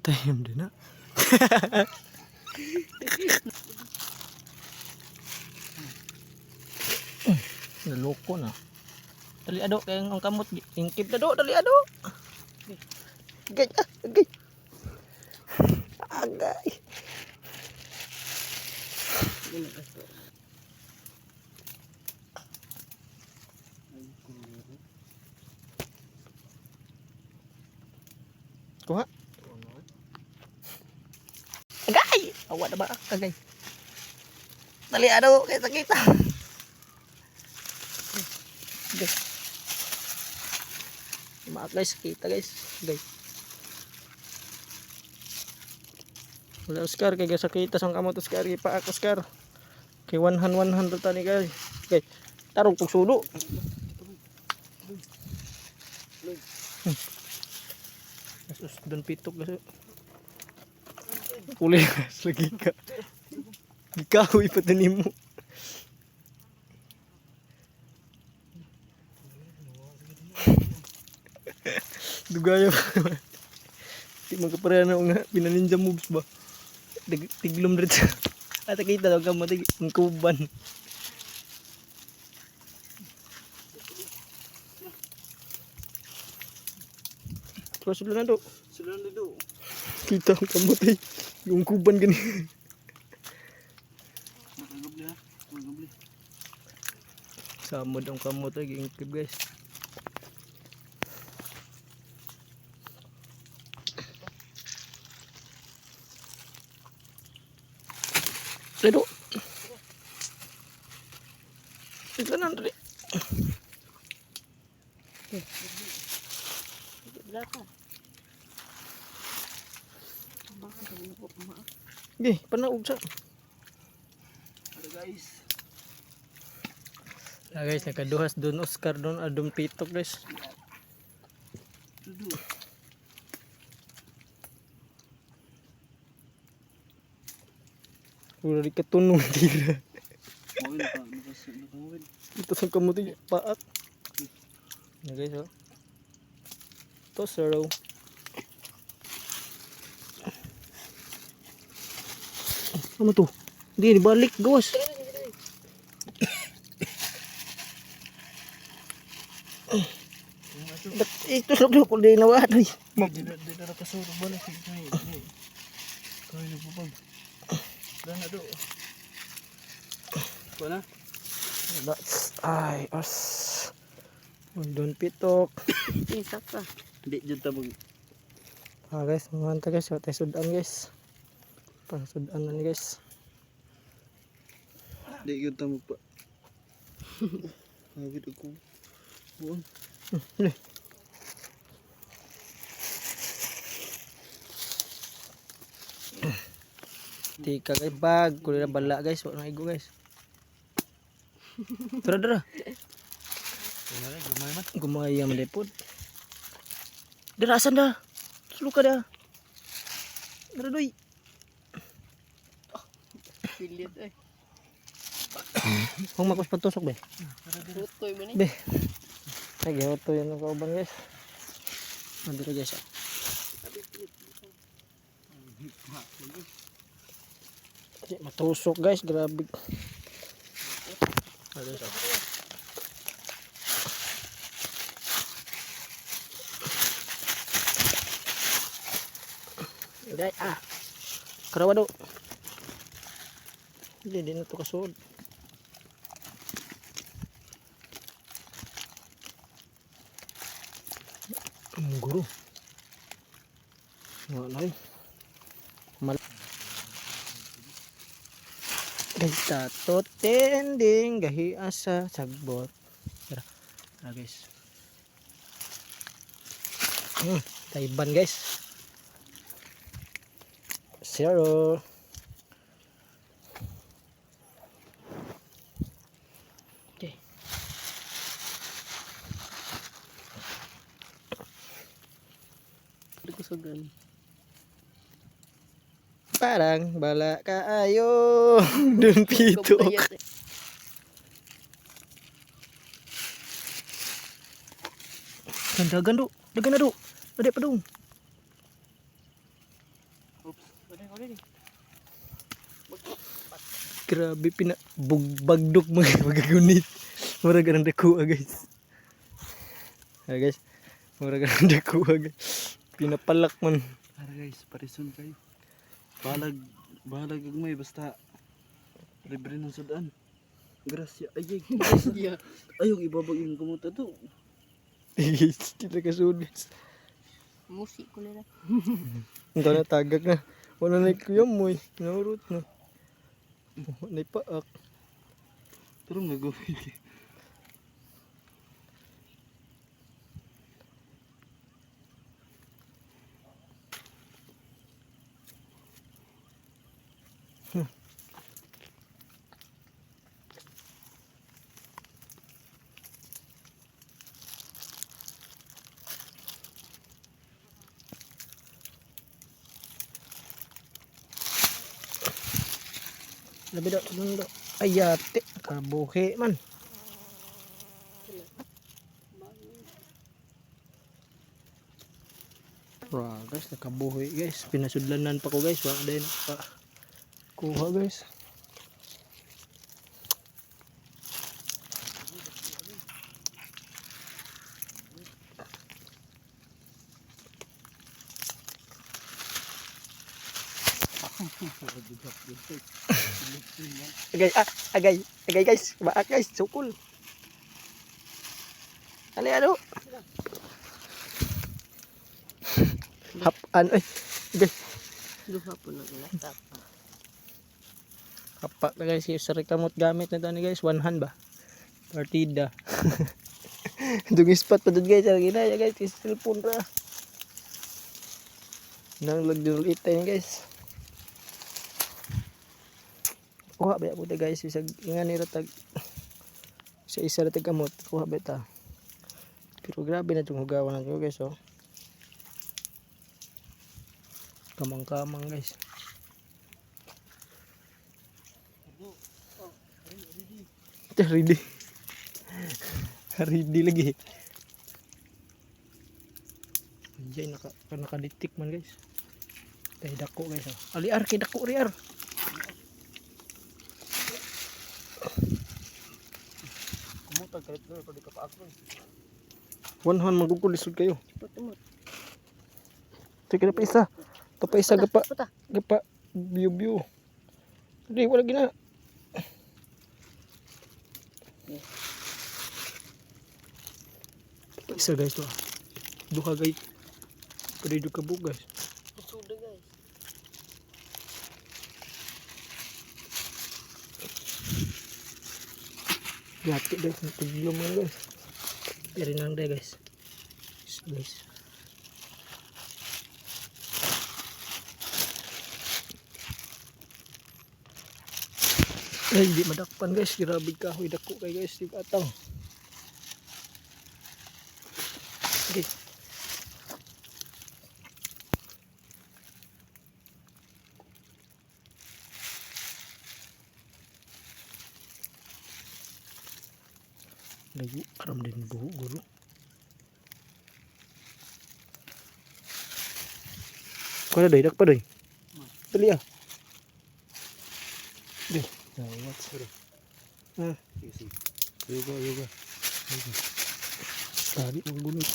Tayam din na. Naloko na. Dali ado kay ang kamot ingkip na do, dali ado. Agay, agay. Agay. Kuha. Agay! Awa na ba? Agay. Dali ado kay sakit. Agay. Maak guys, kita guys. Agay. Wala Oscar kay gasakita sang kamot Oscar ipaak Oscar. Kay 100 tani guys. Okay. Tarong pug sudo. Sus don pitok guys. Uli lagi ka. Ikaw ipatanim mo. Dugaya pa. Di magkapareha na nga pinaninja moves ba. Tiglom rin sa. At kita daw ka mo ang kuban. Terus sudah nado. Sudah nado. Kita ang kamot yung kuban gani. Magagabli ha. Magagabli. Samod ang kamot ay ingkib guys. Ledo. Ikanan tadi. Belakang. Gih, panaog sa. Ada guys. Nah guys, nakaduhas doon Oscar doon adum pitok guys. Duduk. Udah diketunung tira. Mawin pa, nakawin. Ito sa kamot ay paak. Nah guys oh. To zero. Ano to? Hindi balik gawas. Ito sa ko di nawad. Di na kasuro ba na sige. Kaya po pag. Dan nado. Kuha na. Ay, as. Doon pitok. Isa pa. Di jud ta mag. Ah guys, manta guys, tayo sudan guys. Pang sudan na ni guys. Di jud ta mag pa. Hagid ako. Buon. Tika guys, bag, kulit na bala guys, wala na igo guys. Tara. Gumay man. Gumaya man depod. Dirasan dah. Luka dah. Dara doy. Pilit eh. Kung makos patusok be. Tutoy mo ni. Be. Lagi auto yan ang kauban guys. Mandira guys. Matusok guys, grabe. Ada sa. Guys, karawa do. Hindi na to kasod. Guru. Wala na. Kita to tending gahi asa sagbot. Tara guys. Taiban guys. Zero. Okay. Kusugan. Parang bala kaayo. Dun pitok. Dagan do. Dagan na do. Ada pa dong. Grabe bagdok mga magagunit. Mura ganang dakuha guys. Guys. Mura ganang dakuha guys. Pinapalak man. Para guys, parison kayo. Bahalag agmay basta libre ng sudan. Grasya. Ay, Yeah. ayog ibabag yung kumuta to. Guys, kita kasudis. Musik ko nila. Ito na tagak na. Wala na kuya mo eh. Naurot na. Wala na ipaak. Pero nagawin. Labi daw, lundo. Ayate, kabuhi man. Wah guys, nakabuhi guys. Pinasudlanan pa ko guys. Wala din pa. Kuha guys. Agay guys. Baak guys, sukul. Ano? Hapan ay. Guys, Duha po ng laptop. hapak na guys. Sa rekamot gamit na tani guys. One hand ba? Partida. Dung spot pa dun guys. Ang ginaya guys. Cellphone ra. Nang lagdul itay guys. Kuha ba po guys. Isag ingan ni ratag. Sa isa ratag kamot. Kuha ba ta. Pero grabe na itong hugawan natin guys oh. Kamang-kamang guys. Ready. Ready lagi. Anjay nakaditik man guys. Tay dako guys oh. Aliar kay dako riar. Kumuta kahit na pwede ka pa ako. One hand magugulisod kayo. Putumot. Sige na pa isa. Ito pa isa gapa. Puta. Gapa. Biyo. Hindi wala gina. Isa guys to. Duha guys. Pwede duha kabug guys. Pusuda guys. Gati guys. Tiglom lang guys. Pero nang day guys. Guys. Ay, di madakpan guys. Grabe kahoy dako kay guys. Di atang. Okay. Layu aram din buhu guru. Kau ada dak pa doy. Dali ah. Deh. What's it? Easy. Yoga. Tadi membunuh.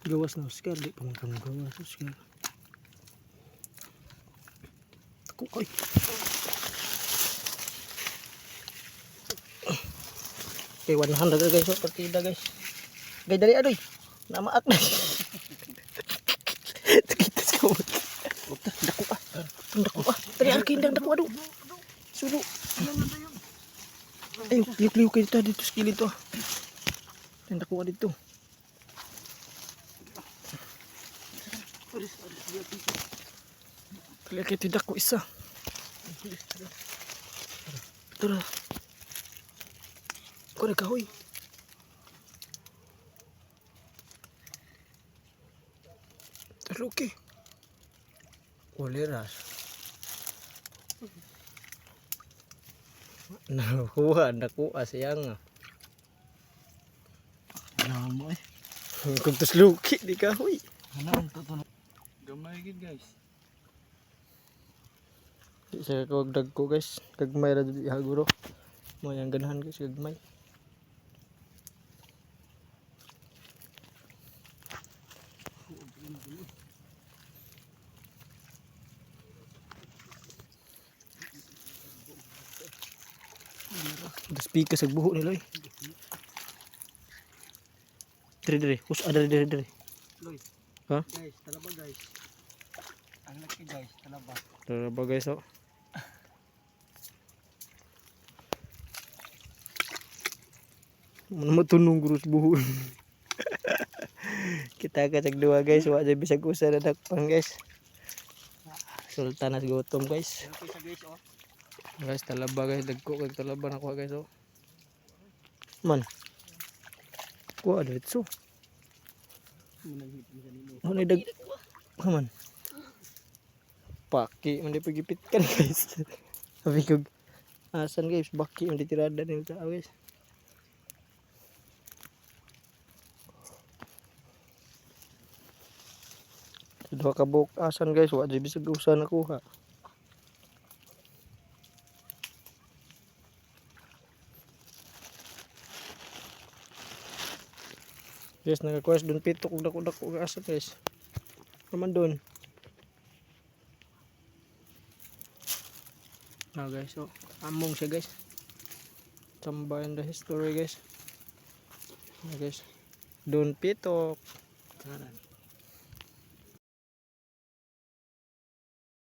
Gawas na Oscar, di pa gawas Oscar. Ako ay. Okay, 100 guys, partida guys. Gay dali adoy. Namaak na. Kita sa kamot. Dako ah. Tadi arkin dang dako aduh. Sulo. Ayo, liuk kayo dito sa kilid to. Dang dako dito. Kaya kayo tidak ko isa. Tara. Kau ada kahoy. Terluki. Kuliras. Nakuha, nakuha siyang. Nah, Ano mo eh? Kung tos luki, di ka huy. Ano ang tutulog? Gamay gid guys. Di sa kawagdag ko guys. Kagmay ra di haguro. Mo yang ganahan guys, kagmay. Das pika sa buho nila eh. Dire. Us ada dire. Loy. Ha? Guys, talaba guys. Ang laki guys, talaba. Tara ba guys oh. Mana matunong gurus buho. Kita kacag dua guys, wa jay bisag usa na dakpan guys. Sultanas gutom guys. Ano sa guys oh? Guys, talaba guys, dagko kag talaba nakuha guys oh. Man. Kuha diretso. Ano dag man. Paki man di pagipit kan guys. Sabi ko asan guys, baki man di tirada ni tao guys. Dua ka buok asan guys, wa jay bisag usa nakuha. Guys, nag-request doon pitok dako-dako asa guys. Naman doon. Guys, so among siya guys. Tambayan the history guys. Guys. Doon pitok. Kanan.